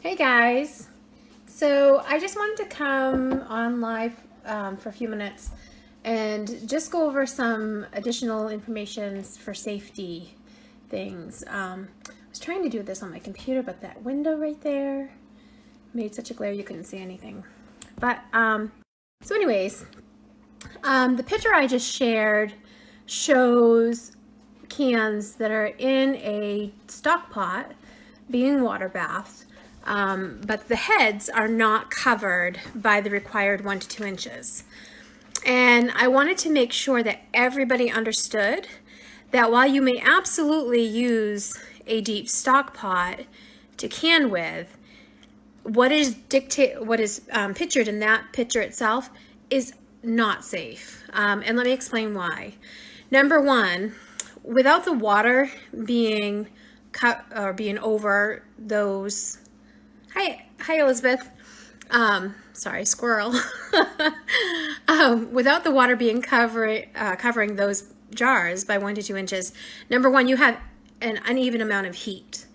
Hey guys, so I just wanted to come on live for a few minutes and just go over some additional information for safety things. I was trying to do this on my computer, but that window right there made such a glare you couldn't see anything. But so anyways, the picture I just shared shows cans that are in a stock pot being water bathed. But the heads are not covered by the required 1 to 2 inches. And I wanted to make sure that everybody understood that while you may absolutely use a deep stock pot to can with, what is pictured in that picture itself is not safe. And let me explain why. Number one, without the water being cut or being over those. Hi, Elizabeth. Sorry, squirrel. Without the water being covering those jars by 1 to 2 inches, number one, you have an uneven amount of heat.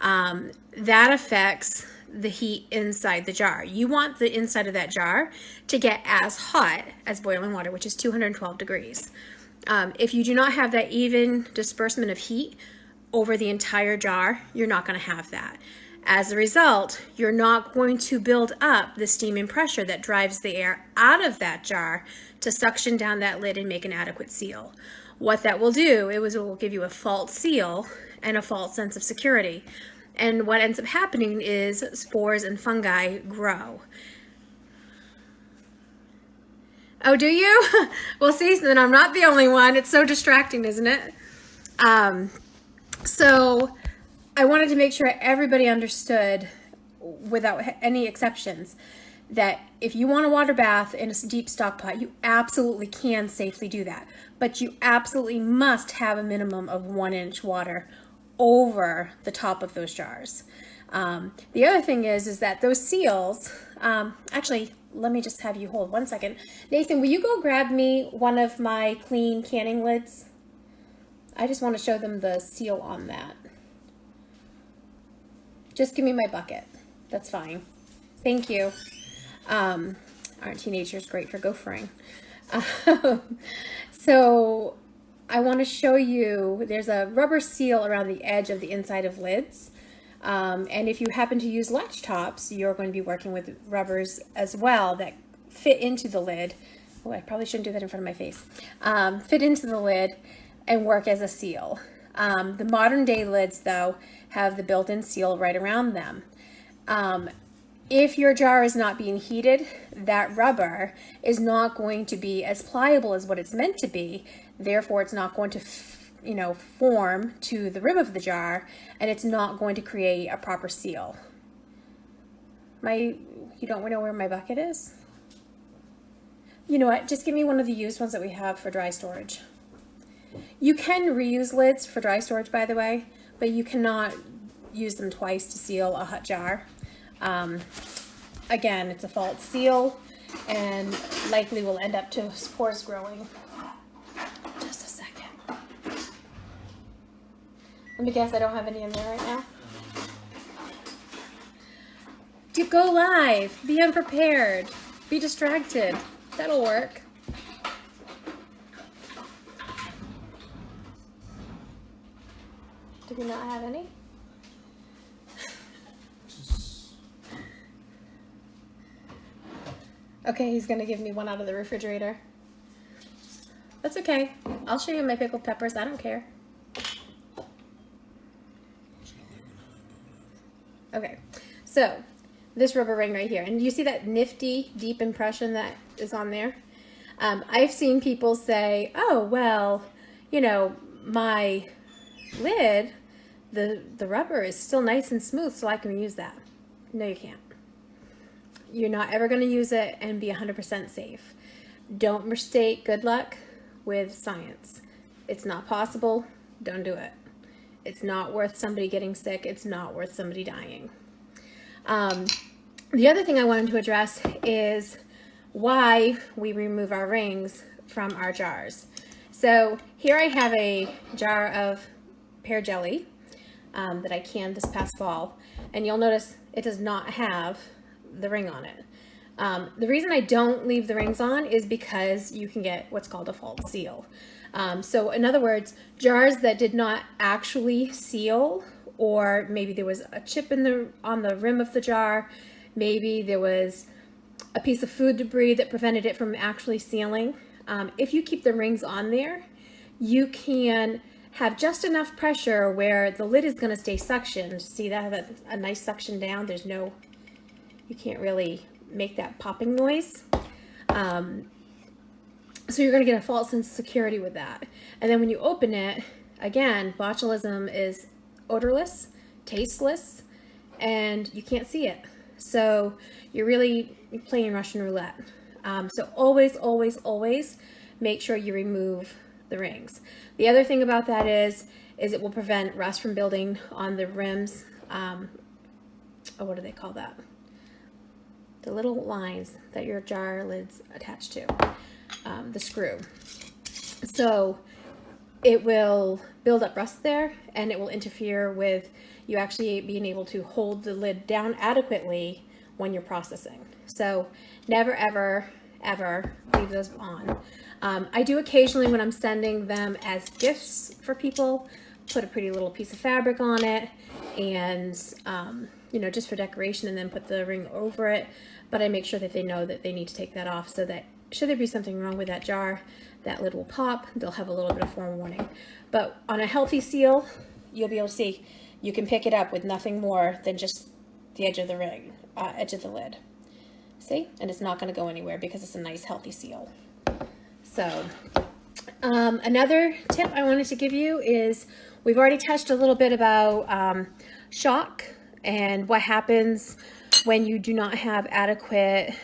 That affects the heat inside the jar. You want the inside of that jar to get as hot as boiling water, which is 212 degrees. If you do not have that even disbursement of heat over the entire jar, you're not going to have that. As a result, you're not going to build up the steam and pressure that drives the air out of that jar to suction down that lid and make an adequate seal. What that will do, it will give you a false seal and a false sense of security. And what ends up happening is spores and fungi grow. Oh, do you? Well, see, then I'm not the only one. It's so distracting, isn't it? So I wanted to make sure everybody understood, without any exceptions, that if you want a water bath in a deep stock pot, you absolutely can safely do that. But you absolutely must have a minimum of 1 inch water over the top of those jars. The other thing is that those seals, actually, let me just have you hold 1 second. Nathan, will you go grab me one of my clean canning lids? I just want to show them the seal on that. Just give me my bucket. That's fine. Thank you. Aren't teenagers great for gophering? So I want to show you, there's a rubber seal around the edge of the inside of lids. And if you happen to use latch tops, you're going to be working with rubbers as well that fit into the lid. Oh, I probably shouldn't do that in front of my face. Fit into the lid and work as a seal. The modern day lids, though, have the built-in seal right around them. If your jar is not being heated, that rubber is not going to be as pliable as what it's meant to be. Therefore, it's not going to form to the rim of the jar, and it's not going to create a proper seal. You don't know where my bucket is? You know what? Just give me one of the used ones that we have for dry storage. You can reuse lids for dry storage, by the way, but you cannot use them twice to seal a hot jar. Again, it's a false seal and likely will end up to spores growing. Just a second. Let me guess, I don't have any in there right now. Go live, be unprepared, be distracted. That'll work. Do we not have any? Okay, he's gonna give me one out of the refrigerator. That's okay. I'll show you my pickled peppers. I don't care. Okay, so this rubber ring right here, and you see that nifty deep impression that is on there? I've seen people say, oh, well, my lid, the rubber is still nice and smooth, so I can use that. No, you can't. You're not ever going to use it and be 100% safe. Don't mistake good luck with science. It's not possible. Don't do it. It's not worth somebody getting sick. It's not worth somebody dying. The other thing I wanted to address is why we remove our rings from our jars. So here I have a jar of pear jelly. that I canned this past fall, and you'll notice it does not have the ring on it. The reason I don't leave the rings on is because you can get what's called a false seal. So in other words, jars that did not actually seal, or maybe there was a chip on the rim of the jar, maybe there was a piece of food debris that prevented it from actually sealing. If you keep the rings on there, you can have just enough pressure where the lid is going to stay suctioned. See that? That's a nice suction down. There's no, you can't really make that popping noise. So you're going to get a false sense of security with that. And then when you open it, again, botulism is odorless, tasteless, and you can't see it. So you're really playing Russian roulette. So always, always, always make sure you remove the rings. The other thing about that is it will prevent rust from building on the rims. Oh, what do they call that? The little lines that your jar lid's attached to, the screw. So it will build up rust there, and it will interfere with you actually being able to hold the lid down adequately when you're processing. So never, ever, ever leave those on. I do occasionally, when I'm sending them as gifts for people, put a pretty little piece of fabric on it, and you know, just for decoration, and then put the ring over it. But I make sure that they know that they need to take that off, so that should there be something wrong with that jar, that lid will pop. They'll have a little bit of forewarning. But on a healthy seal, you'll be able to see, you can pick it up with nothing more than just the edge of the ring, edge of the lid. See? And it's not going to go anywhere because it's a nice healthy seal. So another tip I wanted to give you is, we've already touched a little bit about shock and what happens when you do not have adequate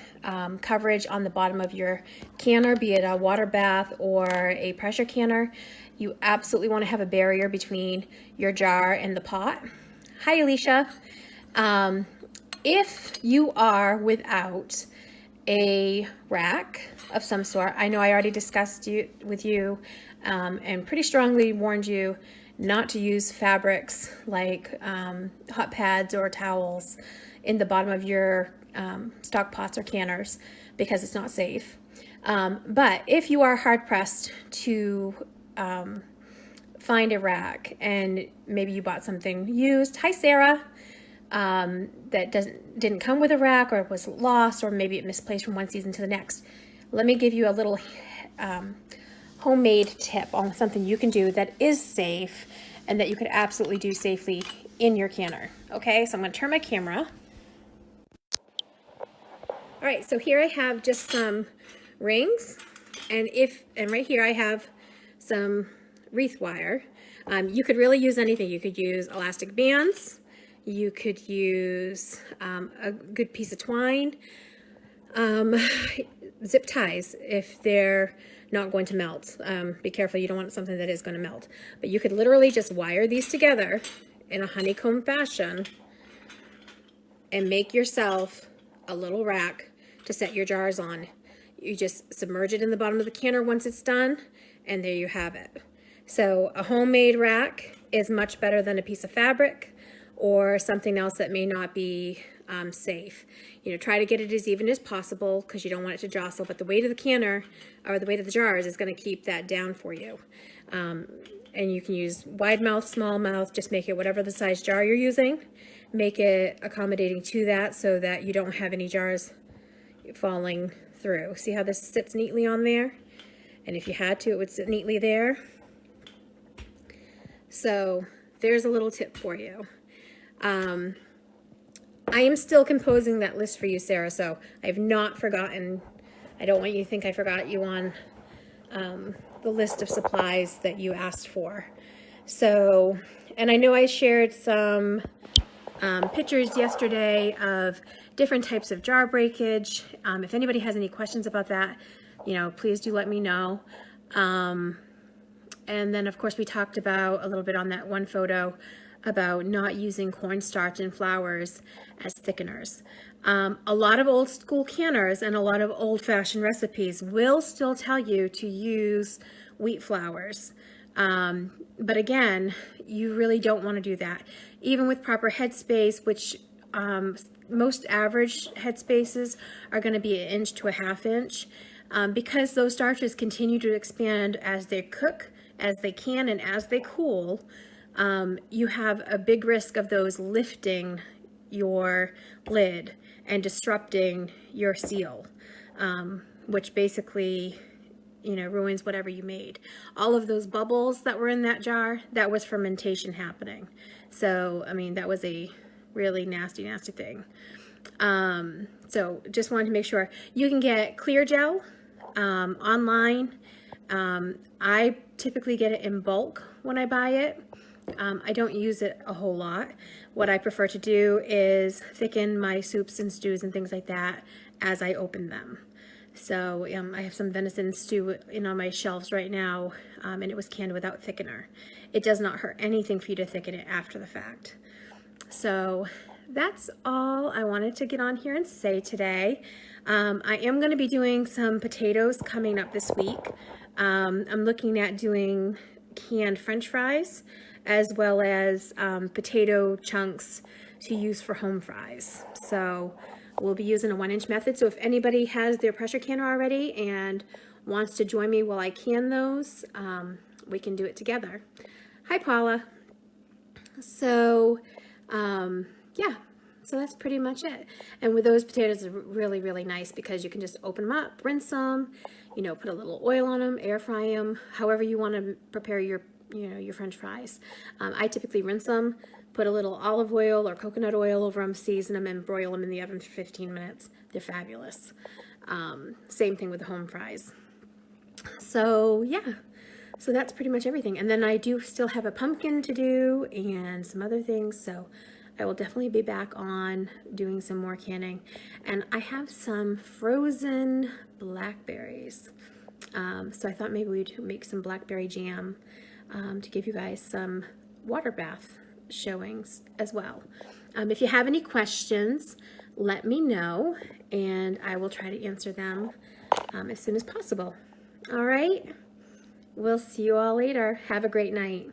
coverage on the bottom of your canner, be it a water bath or a pressure canner. You absolutely want to have a barrier between your jar and the pot. Hi, Alicia. If you are without a rack of some sort, I know I already discussed with you and pretty strongly warned you not to use fabrics like hot pads or towels in the bottom of your stock pots or canners, because it's not safe. But if you are hard pressed to find a rack, and maybe you bought something used, hi Sarah, that didn't come with a rack, or was lost, or maybe it misplaced from one season to the next, let me give you a little homemade tip on something you can do that is safe and that you could absolutely do safely in your canner. Okay, so I'm going to turn my camera. All right, so here I have just some rings, and right here I have some wreath wire. You could really use anything. You could use elastic bands. You could use a good piece of twine. Zip ties if they're not going to melt. Be careful, you don't want something that is going to melt. But you could literally just wire these together in a honeycomb fashion and make yourself a little rack to set your jars on. You just submerge it in the bottom of the canner once it's done, and there you have it. So a homemade rack is much better than a piece of fabric or something else that may not be safe. You know, try to get it as even as possible, because you don't want it to jostle, but the weight of the canner, or the weight of the jars, is going to keep that down for you. And you can use wide mouth, small mouth, just make it whatever the size jar you're using. Make it accommodating to that, so that you don't have any jars falling through. See how this sits neatly on there? And if you had to, it would sit neatly there. So there's a little tip for you. I am still composing that list for you, Sarah, so I've not forgotten. I don't want you to think I forgot you on the list of supplies that you asked for. So, and I know I shared some pictures yesterday of different types of jar breakage. If anybody has any questions about that, you know, please do let me know. And then, of course, we talked about a little bit on that one photo about not using cornstarch and flours as thickeners. A lot of old school canners and a lot of old-fashioned recipes will still tell you to use wheat flours. But again, you really don't want to do that. Even with proper headspace, which most average headspaces are going to be 1 inch to a 1/2 inch, because those starches continue to expand as they cook, as they can, and as they cool. You have a big risk of those lifting your lid and disrupting your seal, which basically, you know, ruins whatever you made. All of those bubbles that were in that jar, that was fermentation happening. So, I mean, that was a really nasty, nasty thing. So just wanted to make sure. You can get clear gel online. I typically get it in bulk when I buy it. I don't use it a whole lot. What I prefer to do is thicken my soups and stews and things like that as I open them. So I have some venison stew on my shelves right now, and it was canned without thickener. It does not hurt anything for you to thicken it after the fact. So that's all I wanted to get on here and say today. I am going to be doing some potatoes coming up this week. I'm looking at doing canned French fries, as well as potato chunks to use for home fries. So we'll be using a 1 inch method. So if anybody has their pressure canner already and wants to join me while I can those, we can do it together. Hi, Paula. So yeah, so that's pretty much it. And with those potatoes, are really, really nice because you can just open them up, rinse them, you know, put a little oil on them, air fry them, however you want to prepare your, you know, your French fries. I typically rinse them, put a little olive oil or coconut oil over them, season them, and broil them in the oven for 15 minutes. They're fabulous. Same thing with the home fries. So yeah, so that's pretty much everything. And then I do still have a pumpkin to do and some other things. So I will definitely be back on doing some more canning. And I have some frozen blackberries. So I thought maybe we'd make some blackberry jam to give you guys some water bath showings as well. If you have any questions, let me know and I will try to answer them as soon as possible. All right, we'll see you all later. Have a great night.